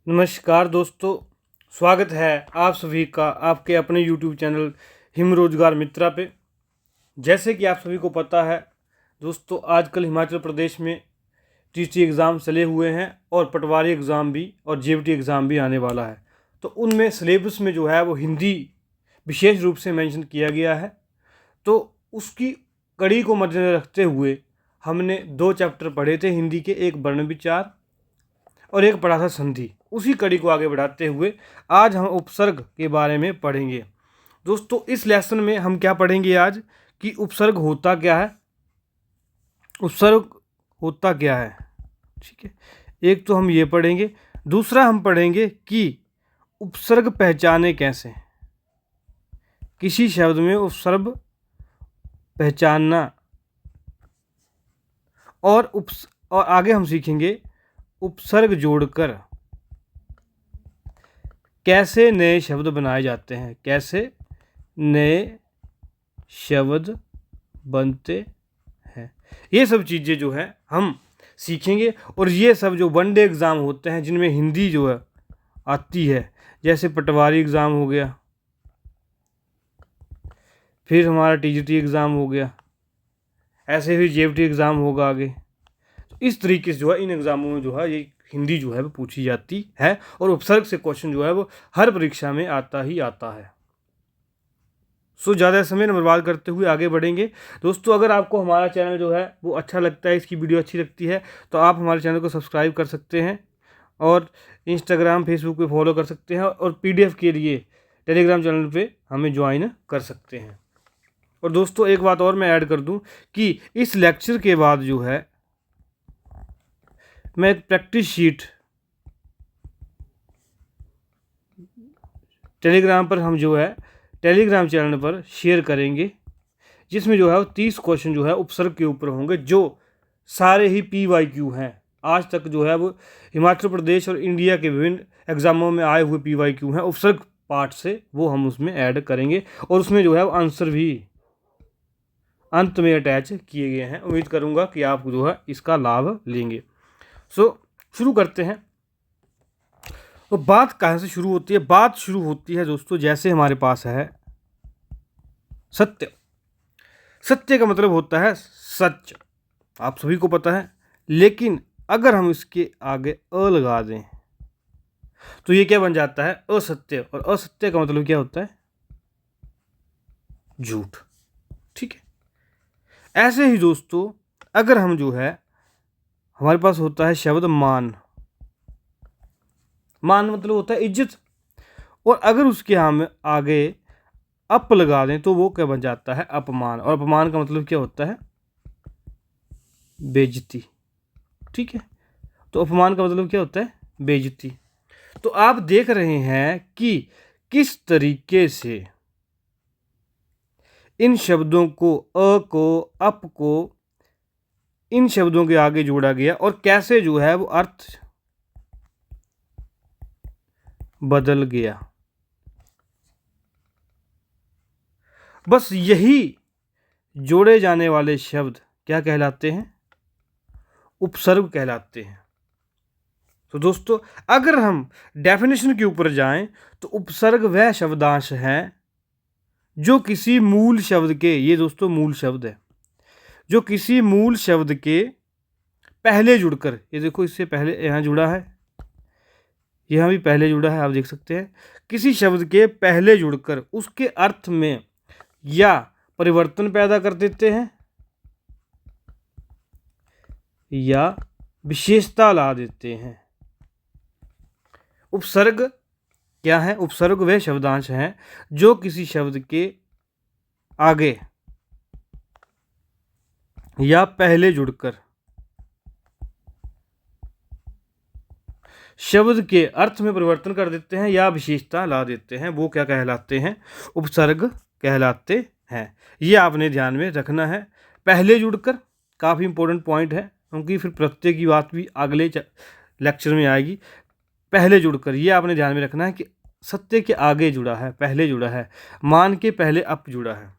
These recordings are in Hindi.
नमस्कार दोस्तों, स्वागत है आप सभी का आपके अपने यूट्यूब चैनल हिम रोजगार मित्रा पे। जैसे कि आप सभी को पता है दोस्तों, आजकल हिमाचल प्रदेश में टीटी एग्ज़ाम चले हुए हैं और पटवारी एग्ज़ाम भी और जेबीटी एग्ज़ाम भी आने वाला है। तो उनमें सिलेबस में जो है वो हिंदी विशेष रूप से मेंशन किया गया है। तो उसकी कड़ी को मद्देनजर रखते हुए हमने 2 चैप्टर पढ़े थे हिंदी के, एक वर्ण विचार और एक पढ़ा था संधि। उसी कड़ी को आगे बढ़ाते हुए आज हम उपसर्ग के बारे में पढ़ेंगे। दोस्तों, इस लेसन में हम क्या पढ़ेंगे आज कि उपसर्ग होता क्या है, उपसर्ग होता क्या है। ठीक है, एक तो हम ये पढ़ेंगे, दूसरा हम पढ़ेंगे कि उपसर्ग पहचाने कैसे, किसी शब्द में उपसर्ग पहचानना, और आगे हम सीखेंगे उपसर्ग जोड़कर कैसे नए शब्द बनाए जाते हैं, कैसे नए शब्द बनते हैं। ये सब चीज़ें जो है हम सीखेंगे। और ये सब जो वन डे एग्ज़ाम होते हैं जिनमें हिंदी जो है आती है, जैसे पटवारी एग्ज़ाम हो गया, फिर हमारा टीजीटी एग्ज़ाम हो गया, ऐसे ही जेबीटी एग्ज़ाम होगा आगे। तो इस तरीके से जो है इन एग्ज़ामों में जो है ये हिंदी जो है वो पूछी जाती है और उपसर्ग से क्वेश्चन जो है वो हर परीक्षा में आता ही आता है। सो ज़्यादा समय न बर्बाद करते हुए आगे बढ़ेंगे। दोस्तों, अगर आपको हमारा चैनल जो है वो अच्छा लगता है, इसकी वीडियो अच्छी लगती है, तो आप हमारे चैनल को सब्सक्राइब कर सकते हैं और इंस्टाग्राम फेसबुक पे फॉलो कर सकते हैं और पीडीएफ के लिए टेलीग्राम चैनल पे हमें ज्वाइन कर सकते हैं। और दोस्तों, एक बात और मैं ऐड कर दूं कि इस लेक्चर के बाद जो है मैं एक प्रैक्टिस शीट टेलीग्राम पर हम जो है टेलीग्राम चैनल पर शेयर करेंगे, जिसमें जो है वो 30 क्वेश्चन जो है उपसर्ग के ऊपर होंगे, जो सारे ही PYQ हैं। आज तक जो है वो हिमाचल प्रदेश और इंडिया के विभिन्न एग्जामों में आए हुए PYQ हैं उपसर्ग पार्ट से, वो हम उसमें ऐड करेंगे और उसमें जो है वो आंसर भी अंत में अटैच किए गए हैं। उम्मीद करूंगा कि आप जो है इसका लाभ लेंगे। शुरू करते हैं। तो बात कहाँ से शुरू होती है? बात शुरू होती है दोस्तों, जैसे हमारे पास है सत्य। सत्य का मतलब होता है सच, आप सभी को पता है। लेकिन अगर हम इसके आगे अ लगा दें तो ये क्या बन जाता है? असत्य। और असत्य का मतलब क्या होता है? झूठ। ठीक है, ऐसे ही दोस्तों, अगर हम जो है हमारे पास होता है शब्द मान। मान मतलब होता है इज्जत, और अगर उसके हम आगे अप लगा दें तो वो क्या बन जाता है? अपमान। और अपमान का मतलब क्या होता है? बेइज्जती। ठीक है, तो अपमान का मतलब क्या होता है? बेइज्जती। तो आप देख रहे हैं कि किस तरीके से इन शब्दों को, अ को, अप को इन शब्दों के आगे जोड़ा गया और कैसे जो है वो अर्थ बदल गया। बस यही जोड़े जाने वाले शब्द क्या कहलाते हैं? उपसर्ग कहलाते हैं। तो दोस्तों, अगर हम डेफिनेशन के ऊपर जाएं तो उपसर्ग वह शब्दांश है जो किसी मूल शब्द के, ये दोस्तों मूल शब्द है, जो किसी मूल शब्द के पहले जुड़कर, ये देखो इससे पहले यहाँ जुड़ा है, यहाँ भी पहले जुड़ा है, आप देख सकते हैं, किसी शब्द के पहले जुड़कर उसके अर्थ में या परिवर्तन पैदा कर देते हैं या विशेषता ला देते हैं। उपसर्ग क्या है? उपसर्ग वह शब्दांश हैं जो किसी शब्द के आगे या पहले जुड़कर शब्द के अर्थ में परिवर्तन कर देते हैं या विशेषता ला देते हैं, वो क्या कहलाते हैं? उपसर्ग कहलाते हैं। ये आपने ध्यान में रखना है। पहले जुड़कर काफ़ी इंपॉर्टेंट पॉइंट है, क्योंकि फिर प्रत्यय की बात भी अगले लेक्चर में आएगी। पहले जुड़कर, ये आपने ध्यान में रखना है कि सत्य के आगे जुड़ा है, पहले जुड़ा है, मान के पहले अप जुड़ा है।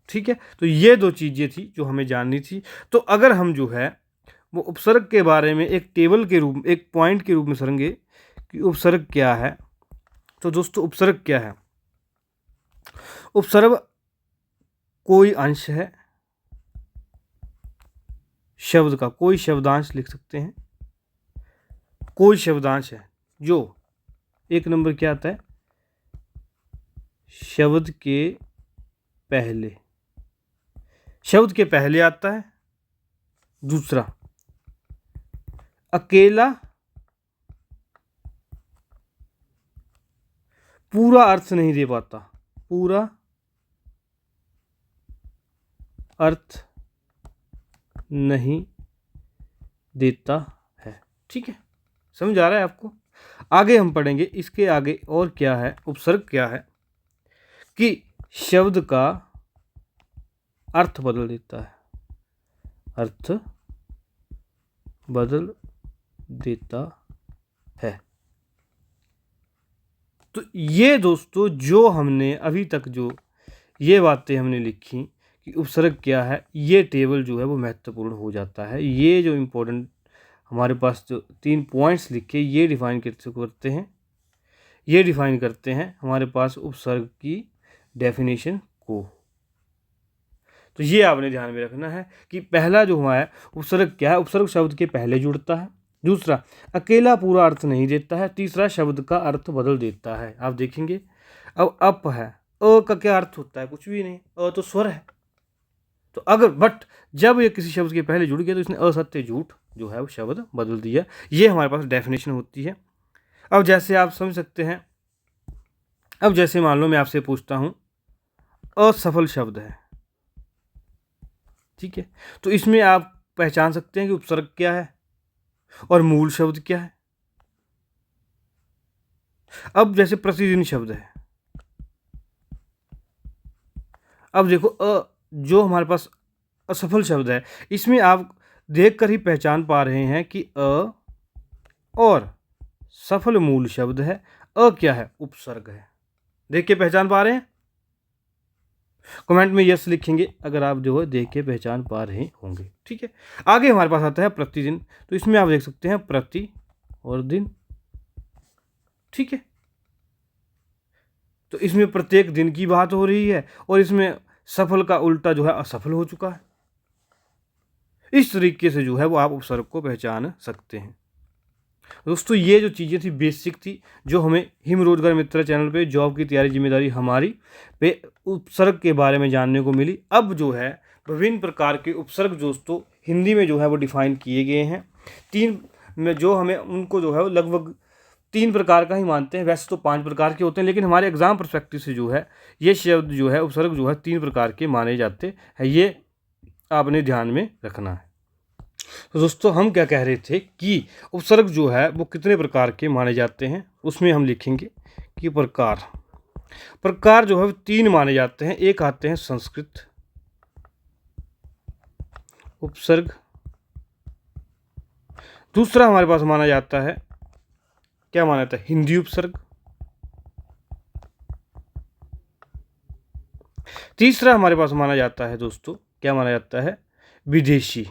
ठीक है, तो ये 2 चीज़ें थी जो हमें जाननी थी। तो अगर हम जो है वो उपसर्ग के बारे में एक टेबल के रूप में, एक पॉइंट के रूप में समझेंगे कि उपसर्ग क्या है। तो दोस्तों उपसर्ग क्या है? उपसर्ग कोई अंश है शब्द का, कोई शब्दांश लिख सकते हैं, कोई शब्दांश है जो एक नंबर क्या आता है, शब्द के पहले, शब्द के पहले आता है। दूसरा, अकेला पूरा अर्थ नहीं दे पाता, पूरा अर्थ नहीं देता है। ठीक है, समझ आ रहा है आपको? आगे हम पढ़ेंगे इसके आगे और क्या है। उपसर्ग क्या है कि शब्द का अर्थ बदल देता है, अर्थ बदल देता है। तो ये दोस्तों जो हमने अभी तक जो ये बातें हमने लिखी कि उपसर्ग क्या है, ये टेबल जो है वो महत्वपूर्ण हो जाता है। ये जो इम्पोर्टेंट हमारे पास जो 3 पॉइंट्स लिखे, ये डिफाइन करते हैं, ये डिफाइन करते हैं हमारे पास उपसर्ग की डेफिनेशन को। तो ये आपने ध्यान में रखना है कि पहला जो हुआ है उपसर्ग क्या है, उपसर्ग शब्द के पहले जुड़ता है। दूसरा, अकेला पूरा अर्थ नहीं देता है। तीसरा, शब्द का अर्थ बदल देता है। आप देखेंगे अब अप है, अ का क्या अर्थ होता है? कुछ भी नहीं, अ तो स्वर है। तो अगर बट जब ये किसी शब्द के पहले जुड़ गया तो इसने असत्य झूठ जो है वो शब्द बदल दिया। ये हमारे पास डेफिनेशन होती है। अब जैसे आप समझ सकते हैं, अब जैसे मान लो मैं आपसे पूछता हूँ असफल शब्द है, ठीक है, तो इसमें आप पहचान सकते हैं कि उपसर्ग क्या है और मूल शब्द क्या है। अब जैसे प्रतिदिन शब्द है, अब देखो जो हमारे पास असफल शब्द है, इसमें आप देखकर ही पहचान पा रहे हैं कि और सफल मूल शब्द है, क्या है? उपसर्ग है। देख के पहचान पा रहे हैं? कमेंट में यस लिखेंगे अगर आप जो है देख के पहचान पा रहे होंगे। ठीक है, आगे हमारे पास आता है प्रतिदिन। तो इसमें आप देख सकते हैं प्रति और दिन। ठीक है, तो इसमें प्रत्येक दिन की बात हो रही है और इसमें सफल का उल्टा जो है असफल हो चुका है। इस तरीके से जो है वो आप उपसर्ग को पहचान सकते हैं। दोस्तों ये जो चीज़ें थी बेसिक थी, जो हमें हिम रोजगार मित्र चैनल पे जॉब की तैयारी जिम्मेदारी हमारी पे उपसर्ग के बारे में जानने को मिली। अब जो है विभिन्न प्रकार के उपसर्ग दोस्तों हिंदी में जो है वो डिफाइन किए गए हैं। 3 में जो हमें उनको जो है वो लगभग 3 प्रकार का ही मानते हैं। वैसे तो 5 प्रकार के होते हैं, लेकिन हमारे एग्जाम परस्पेक्टिव से जो है ये शब्द जो है उपसर्ग जो है 3 प्रकार के माने जाते हैं। ये आपने ध्यान में रखना है। तो दोस्तों हम क्या कह रहे थे कि उपसर्ग जो है वो कितने प्रकार के माने जाते हैं, उसमें हम लिखेंगे कि प्रकार जो है वो 3 माने जाते हैं। एक आते हैं संस्कृत उपसर्ग, दूसरा हमारे पास माना जाता है, क्या माना जाता है? हिंदी उपसर्ग, तीसरा हमारे पास माना जाता है दोस्तों, क्या माना जाता है? विदेशी,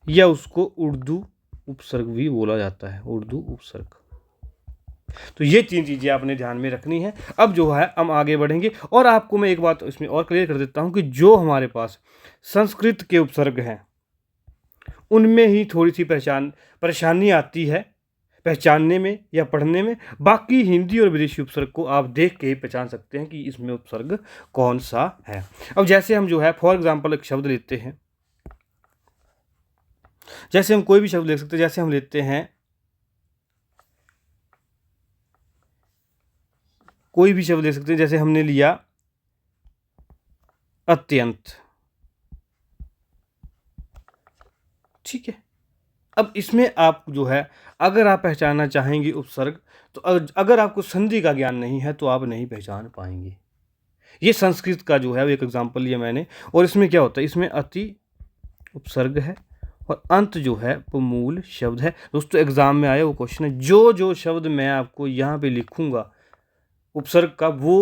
या उसको उर्दू उपसर्ग भी बोला जाता है, उर्दू उपसर्ग। तो ये 3 चीज़ें आपने ध्यान में रखनी है। अब जो है हम आगे बढ़ेंगे और आपको मैं एक बात इसमें और क्लियर कर देता हूँ कि जो हमारे पास संस्कृत के उपसर्ग हैं उनमें ही थोड़ी सी परेशानी आती है पहचानने में या पढ़ने में। बाकी हिंदी और विदेशी उपसर्ग को आप देख के ही पहचान सकते हैं कि इसमें उपसर्ग कौन सा है। अब जैसे हम जो है फॉर एग्जाम्पल एक शब्द लेते हैं, जैसे हम कोई भी शब्द ले सकते हैं, जैसे हम लेते हैं कोई भी शब्द ले सकते हैं, जैसे हमने लिया अत्यंत। ठीक है, अब इसमें आप जो है अगर आप पहचानना चाहेंगे उपसर्ग, तो अगर आपको संधि का ज्ञान नहीं है तो आप नहीं पहचान पाएंगे। ये संस्कृत का जो है वो एक एग्जाम्पल लिया मैंने, और इसमें क्या होता है, इसमें अति उपसर्ग है और अंत जो है वो मूल शब्द है। दोस्तों एग्जाम में आया वो क्वेश्चन है, जो शब्द मैं आपको यहाँ पे लिखूंगा उपसर्ग का वो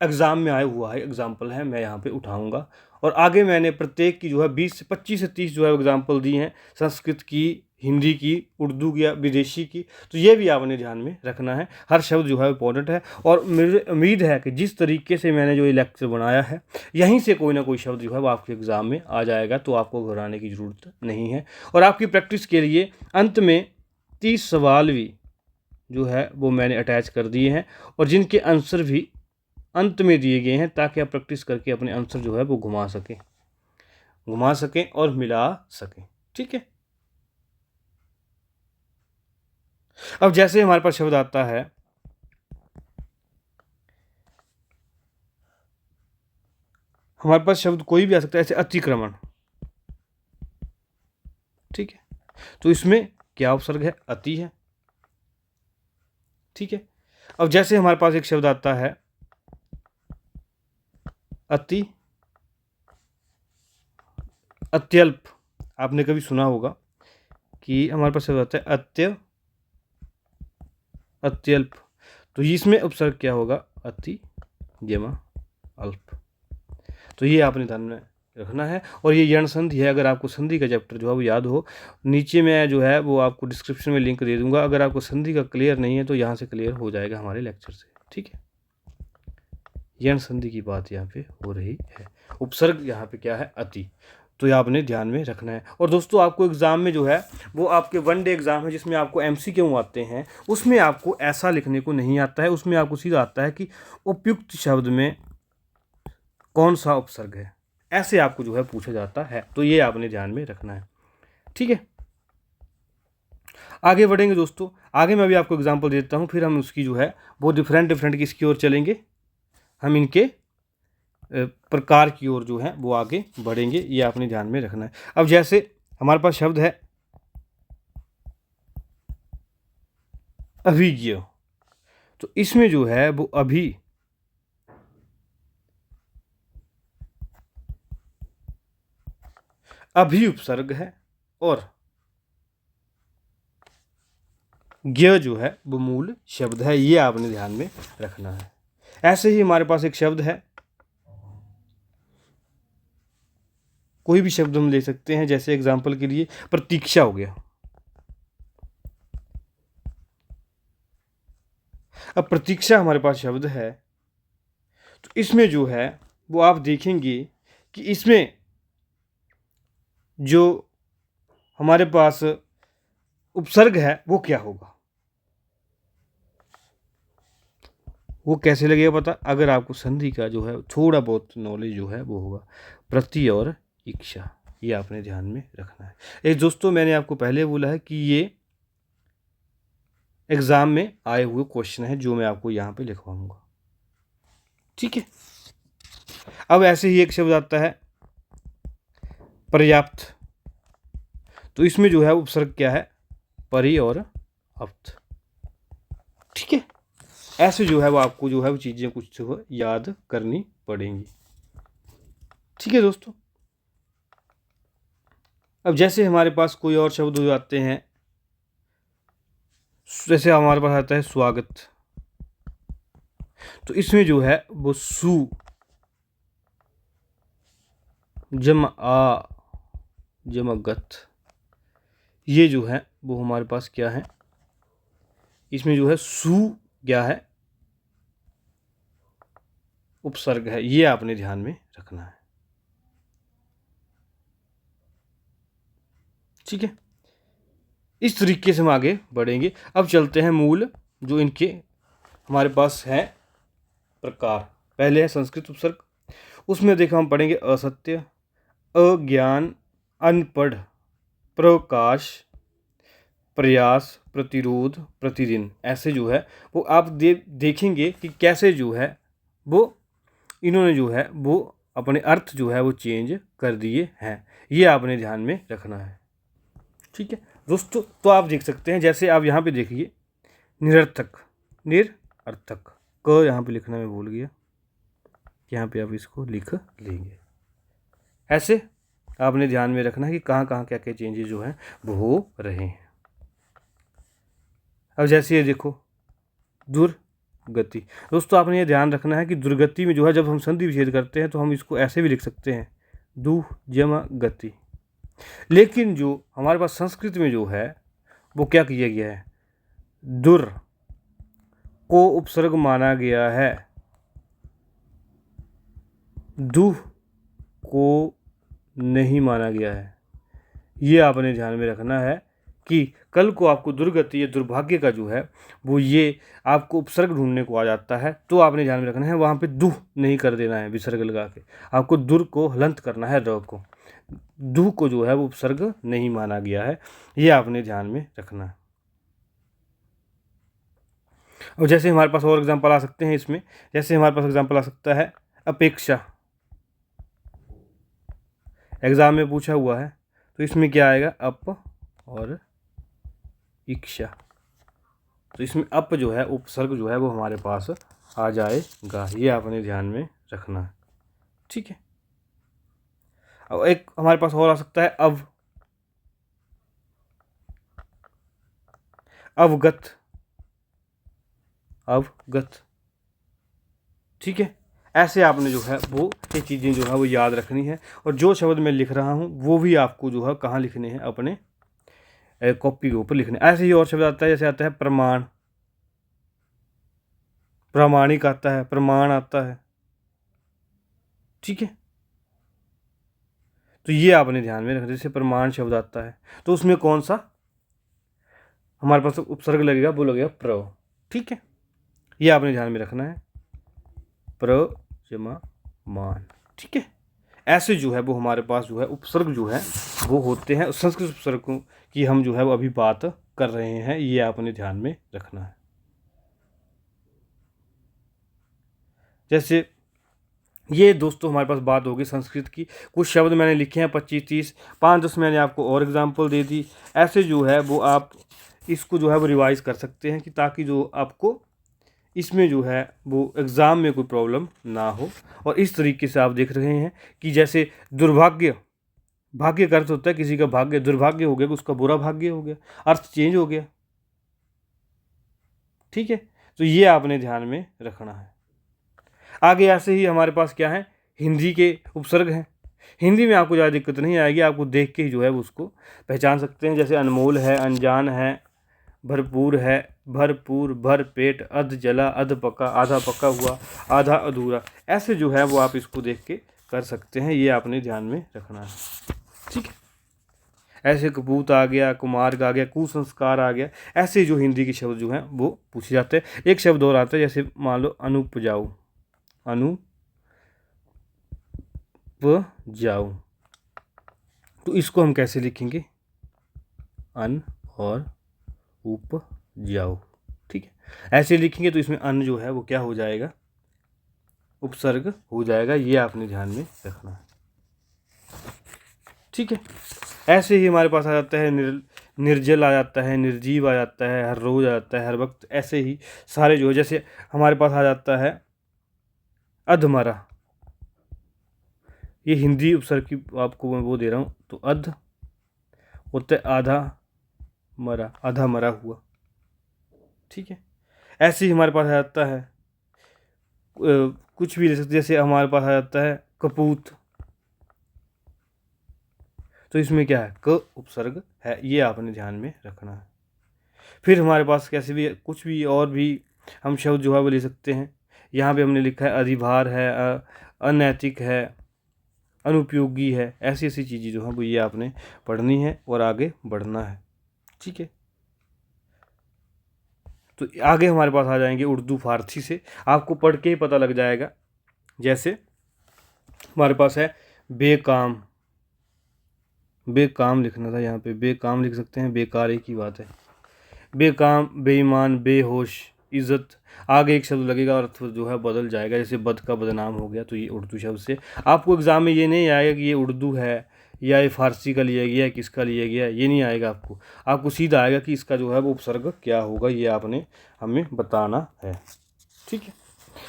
एग्जाम में आया हुआ है, एग्जाम्पल है, मैं यहाँ पे उठाऊंगा और आगे मैंने प्रत्येक की जो है 20 से 25 से 30 जो है एग्जाम्पल दी हैं, संस्कृत की, हिंदी की, उर्दू की या विदेशी की। तो ये भी आपने ध्यान में रखना है, हर शब्द जो है इम्पोर्टेंट है। और मुझे उम्मीद है कि जिस तरीके से मैंने जो ये लेक्चर बनाया है, यहीं से कोई ना कोई शब्द जो है वो आपके एग्ज़ाम में आ जाएगा, तो आपको घबराने की ज़रूरत नहीं है। और आपकी प्रैक्टिस के लिए अंत में 30 सवाल भी जो है वो मैंने अटैच कर दिए हैं, और जिनके आंसर भी अंत में दिए गए हैं, ताकि आप प्रैक्टिस करके अपने आंसर जो है वो घुमा सकें और मिला सकें। ठीक है। अब जैसे हमारे पास शब्द आता है, हमारे पास शब्द कोई भी आ सकता है, ऐसे अतिक्रमण। ठीक है, तो इसमें क्या उपसर्ग है? अति है। ठीक है। अब जैसे हमारे पास एक शब्द आता है अत्यल्प। आपने कभी सुना होगा कि हमारे पास शब्द आता है अत्यल्प, तो इसमें उपसर्ग क्या होगा? अति जमा अल्प। तो ये आपने ध्यान में रखना है। और ये यण संधि है, अगर आपको संधि का चैप्टर जो है वो याद हो, नीचे में जो है वो आपको डिस्क्रिप्शन में लिंक दे दूंगा। अगर आपको संधि का क्लियर नहीं है तो यहाँ से क्लियर हो जाएगा हमारे लेक्चर से। ठीक है, यण संधि की बात यहाँ पे हो रही है, उपसर्ग यहाँ पे क्या है? अति। तो ये आपने ध्यान में रखना है। और दोस्तों, आपको एग्ज़ाम में जो है वो आपके 1 डे एग्ज़ाम है, जिसमें आपको MCQ आते हैं, उसमें आपको ऐसा लिखने को नहीं आता है। उसमें आपको सीधा आता है कि उपयुक्त शब्द में कौन सा उपसर्ग है, ऐसे आपको जो है पूछा जाता है। तो ये आपने ध्यान में रखना है। ठीक है, आगे बढ़ेंगे दोस्तों। आगे मैं भी आपको एग्जांपल देता हूँ, फिर हम उसकी जो है वो डिफरेंट किसकी ओर चलेंगे, हम इनके प्रकार की ओर जो है वो आगे बढ़ेंगे। ये आपने ध्यान में रखना है। अब जैसे हमारे पास शब्द है अभिज्ञ, तो इसमें जो है वो अभी उपसर्ग है, और ज्ञ जो है वो मूल शब्द है। ये आपने ध्यान में रखना है। ऐसे ही हमारे पास एक शब्द है, कोई भी शब्द हम ले सकते हैं, जैसे एग्जांपल के लिए प्रतीक्षा हो गया। अब प्रतीक्षा हमारे पास शब्द है, तो इसमें जो है वो आप देखेंगे कि इसमें जो हमारे पास उपसर्ग है वो क्या होगा, वो कैसे लगेगा पता? अगर आपको संधि का जो है थोड़ा बहुत नॉलेज जो है वो होगा, प्रति और इच्छा। ये आपने ध्यान में रखना है। एक दोस्तों, मैंने आपको पहले बोला है कि ये एग्जाम में आए हुए क्वेश्चन है जो मैं आपको यहाँ पे लिखवाऊंगा। ठीक है। अब ऐसे ही एक शब्द आता है पर्याप्त, तो इसमें जो है उपसर्ग क्या है? परि और अप्त। ठीक है, ऐसे जो है वो आपको जो है वो चीज़ें कुछ जो है याद करनी पड़ेंगी। ठीक है दोस्तों। अब जैसे हमारे पास कोई और शब्द हो जाते हैं, जैसे हमारे पास आता है स्वागत, तो इसमें जो है वो सु जम आ जम गत, ये जो है वो हमारे पास क्या है? इसमें जो है सु क्या है? उपसर्ग है। ये आपने ध्यान में रखना है। ठीक है, इस तरीके से हम आगे बढ़ेंगे। अब चलते हैं मूल जो इनके हमारे पास है प्रकार। पहले है संस्कृत उपसर्ग, उसमें देखो हम पढ़ेंगे असत्य, अज्ञान, अनपढ़, प्रकाश, प्रयास, प्रतिरोध, प्रतिदिन। ऐसे जो है वो आप देखेंगे कि कैसे जो है वो इन्होंने जो है वो अपने अर्थ जो है वो चेंज कर दिए हैं। ये आपने ध्यान में रखना है। ठीक है दोस्तों, तो आप देख सकते हैं, जैसे आप यहाँ पे देखिए निरर्थक, निरर्थक, क यहाँ पे लिखना मैं भूल गया, यहाँ पे आप इसको लिख लेंगे। ऐसे आपने ध्यान में रखना है कि कहाँ कहाँ क्या क्या चेंजेस जो हैं वो हो रहे हैं। अब जैसे ये देखो दुर्गति, दोस्तों आपने ये ध्यान रखना है कि दुर्गति में जो है जब हम संधि विच्छेद करते हैं तो हम इसको ऐसे भी लिख सकते हैं, दुह जमा गति। लेकिन जो हमारे पास संस्कृत में जो है वो क्या किया गया है, दुर को उपसर्ग माना गया है, दुह को नहीं माना गया है। ये आपने ध्यान में रखना है कि कल को आपको दुर्गति या दुर्भाग्य का जो है वो ये आपको उपसर्ग ढूंढने को आ जाता है, तो आपने ध्यान में रखना है वहाँ पे दुह नहीं कर देना है विसर्ग लगा के, आपको दुर को हलंत करना है, र को, दुह को जो है वो उपसर्ग नहीं माना गया है, ये आपने ध्यान में रखना है। और जैसे हमारे पास और एग्जाम्पल आ सकते हैं इसमें, जैसे हमारे पास एग्जाम्पल आ सकता है अपेक्षा, एग्जाम में पूछा हुआ है, तो इसमें क्या आएगा, अप और इक्षा, तो इसमें अप जो है उपसर्ग जो है वो हमारे पास आ जाएगा, ये आपने ध्यान में रखना है। ठीक है, अब एक हमारे पास और आ सकता है अवगत, अवगत। ठीक है, ऐसे आपने जो है वो ये चीज़ें जो है वो याद रखनी है, और जो शब्द मैं लिख रहा हूँ वो भी आपको जो है कहाँ लिखने हैं, अपने कॉपी के ऊपर लिखने। ऐसे ही और शब्द आता है, जैसे आता है प्रमाण, प्रामाणिक आता है, प्रमाण आता है। ठीक है, तो ये आपने ध्यान में रखना। जैसे प्रमाण शब्द आता है तो उसमें कौन सा हमारे पास उपसर्ग लगेगा, वो लगेगा प्र। ठीक है, ये आपने ध्यान में रखना है, प्र जमा मान। ठीक है, ऐसे जो है वो हमारे पास जो है उपसर्ग जो है वो होते हैं, संस्कृत उपसर्गों की हम जो है वो अभी बात कर रहे हैं, ये आपने ध्यान में रखना है। जैसे ये दोस्तों हमारे पास बात होगी संस्कृत की, कुछ शब्द मैंने लिखे हैं 25 30 5-10 मैंने आपको और एग्जांपल दे दी। ऐसे जो है वो आप इसको जो है वो रिवाइज कर सकते हैं, कि ताकि जो आपको इसमें जो है वो एग्ज़ाम में कोई प्रॉब्लम ना हो। और इस तरीके से आप देख रहे हैं कि जैसे दुर्भाग्य, भाग्य का अर्थ होता है किसी का भाग्य, दुर्भाग्य हो गया उसका बुरा भाग्य हो गया, अर्थ चेंज हो गया। ठीक है, तो ये आपने ध्यान में रखना है। आगे ऐसे ही हमारे पास क्या है, हिंदी के उपसर्ग हैं। हिंदी में आपको ज़्यादा दिक्कत नहीं आएगी, आपको देख के ही जो है उसको पहचान सकते हैं। जैसे अनमोल है, अनजान है, भरपूर है, भरपूर, भर पेट, अध जला, अध पका, आधा पका हुआ, आधा अधूरा, ऐसे जो है वो आप इसको देख के कर सकते हैं, ये आपने ध्यान में रखना है। ठीक है, ऐसे कपूत आ गया, कुमार्ग आ गया, कुसंस्कार आ गया, ऐसे जो हिंदी के शब्द जो हैं वो पूछे जाते हैं। एक शब्द और आता है, जैसे मान लो अनुपजाऊ, अनुपजाऊ, तो इसको हम कैसे लिखेंगे, अन और उपजाऊ। ठीक है, ऐसे लिखेंगे तो इसमें अन जो है वो क्या हो जाएगा, उपसर्ग हो जाएगा, ये आपने ध्यान में रखना है। ठीक है, ऐसे ही हमारे पास आ जाता है निर्जल आ जाता है, निर्जीव आ जाता है, हर रोज आ जाता है, हर वक्त, ऐसे ही सारे जो है। जैसे हमारे पास आ जाता है अधमरा, ये हिंदी उपसर्ग की आपको मैं वो दे रहा हूँ, तो अध होता है आधा मरा, आधा मरा हुआ। ठीक है, ऐसे ही हमारे पास आ जाता है कुछ भी ले सकते, जैसे हमारे पास आ जाता है कपूत, तो इसमें क्या है, क उपसर्ग है, ये आपने ध्यान में रखना है। फिर हमारे पास कैसे भी कुछ भी और भी हम शब्द जो है वो ले सकते हैं। यहाँ पे हमने लिखा है अधिभार है, अनैतिक है, अनुपयोगी है, ऐसी ऐसी चीज़ें जो हैं वो ये आपने पढ़नी है और आगे बढ़ना है। ठीक है, तो आगे हमारे पास आ जाएंगे उर्दू फारसी से, आपको पढ़ के ही पता लग जाएगा। जैसे हमारे पास है बेकाम, बेकाम लिखना था, यहाँ पे बेकाम लिख सकते हैं, बेकार एक ही बात है। बेकाम, बेईमान, बेहोश, इज़्ज़त, आगे एक शब्द लगेगा और अर्थ जो है बदल जाएगा। जैसे बद का बदनाम हो गया, तो ये उर्दू शब्द से आपको एग्ज़ाम में ये नहीं आएगा कि ये उर्दू है या ये फारसी का लिया गया है, किसका लिया गया है, ये नहीं आएगा आपको सीधा आएगा कि इसका जो है वो उपसर्ग क्या होगा, ये आपने हमें बताना है। ठीक है,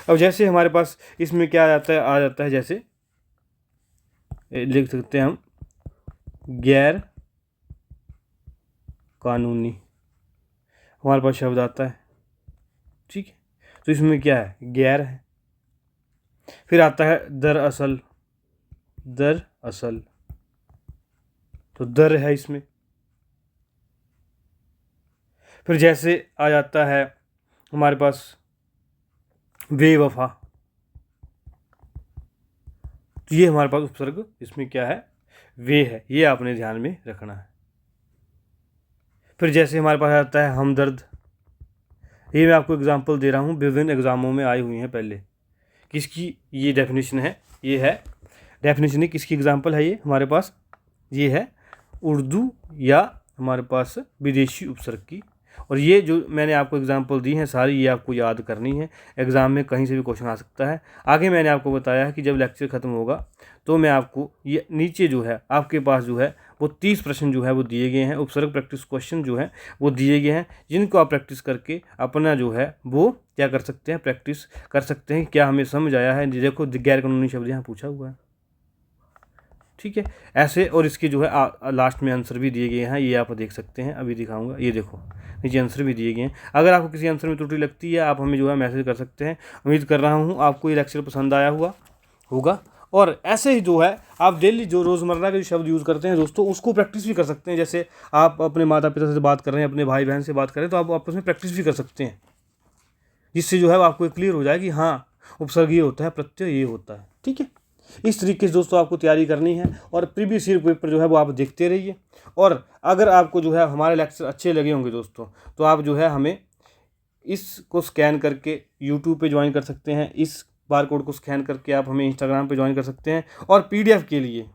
अब जैसे हमारे पास इसमें क्या आ जाता है जैसे लिख सकते हैं हम गैर कानूनी, हमारे पास शब्द आता है। ठीक है, तो इसमें क्या है, गैर है। फिर आता है दरअसल, असल, तो दर है इसमें। फिर जैसे आ जाता है हमारे पास बेवफा, तो ये हमारे पास उपसर्ग इसमें क्या है, वे है, ये आपने ध्यान में रखना है। फिर जैसे हमारे पास आता है हमदर्द, ये मैं आपको एग्जांपल दे रहा हूँ, विभिन्न एग्जामों में आई हुई हैं पहले। किसकी ये डेफिनेशन है, ये है डेफिनेशन है, किसकी एग्जांपल है ये हमारे पास, ये है उर्दू या हमारे पास विदेशी उपसर्ग की। और ये जो मैंने आपको एग्जांपल दी हैं सारी, ये आपको याद करनी है, एग्ज़ाम में कहीं से भी क्वेश्चन आ सकता है। आगे मैंने आपको बताया है कि जब लेक्चर ख़त्म होगा तो मैं आपको ये नीचे जो है आपके पास जो है वो 30 प्रश्न जो है वो दिए गए हैं, उपसर्ग प्रैक्टिस क्वेश्चन जो है वो दिए गए हैं, जिनको आप प्रैक्टिस करके अपना जो है वो क्या कर सकते हैं, प्रैक्टिस कर सकते हैं। क्या हमें समझ आया है, देखो गैर कानूनी शब्द यहाँ पूछा हुआ है, ठीक है ऐसे। और इसके जो है लास्ट में आंसर भी दिए गए हैं, ये आप देख सकते हैं, अभी दिखाऊंगा, ये देखो नीचे आंसर भी दिए गए हैं। अगर आपको किसी आंसर में त्रुटि लगती है आप हमें जो है मैसेज कर सकते हैं। उम्मीद कर रहा हूँ आपको ये लेक्चर पसंद आया होगा। और ऐसे ही जो है आप डेली जो रोज़मर्रा के जो शब्द यूज़ करते हैं दोस्तों, उसको प्रैक्टिस भी कर सकते हैं। जैसे आप अपने माता पिता से बात कर रहे हैं, अपने भाई बहन से बात कर रहे हैं, तो आप आपस में प्रैक्टिस भी कर सकते हैं, जिससे जो है आपको क्लियर हो जाए कि हाँ उपसर्ग ये होता है, प्रत्यय ये होता है, ठीक है। इस तरीके से दोस्तों आपको तैयारी करनी है, और प्रीवियस ईयर पेपर जो है वो आप देखते रहिए। और अगर आपको जो है हमारे लेक्चर अच्छे लगे होंगे दोस्तों, तो आप जो है हमें इसको स्कैन करके यूट्यूब पे ज्वाइन कर सकते हैं, इस बार कोड को स्कैन करके आप हमें इंस्टाग्राम पे ज्वाइन कर सकते हैं। और पीडीएफ के लिए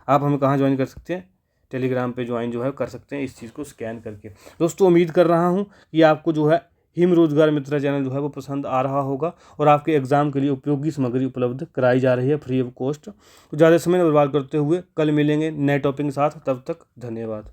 आप हमें कहाँ ज्वाइन कर सकते हैं, टेलीग्राम पे ज्वाइन जो है कर सकते हैं, इस चीज़ को स्कैन करके। दोस्तों उम्मीद कर रहा हूँ कि आपको जो है हिम रोजगार मित्र चैनल जो है वो पसंद आ रहा होगा, और आपके एग्जाम के लिए उपयोगी सामग्री उपलब्ध कराई जा रही है फ्री ऑफ कॉस्ट। तो ज़्यादा समय बर्बाद करते हुए कल मिलेंगे नए टॉपिक के साथ, तब तक धन्यवाद।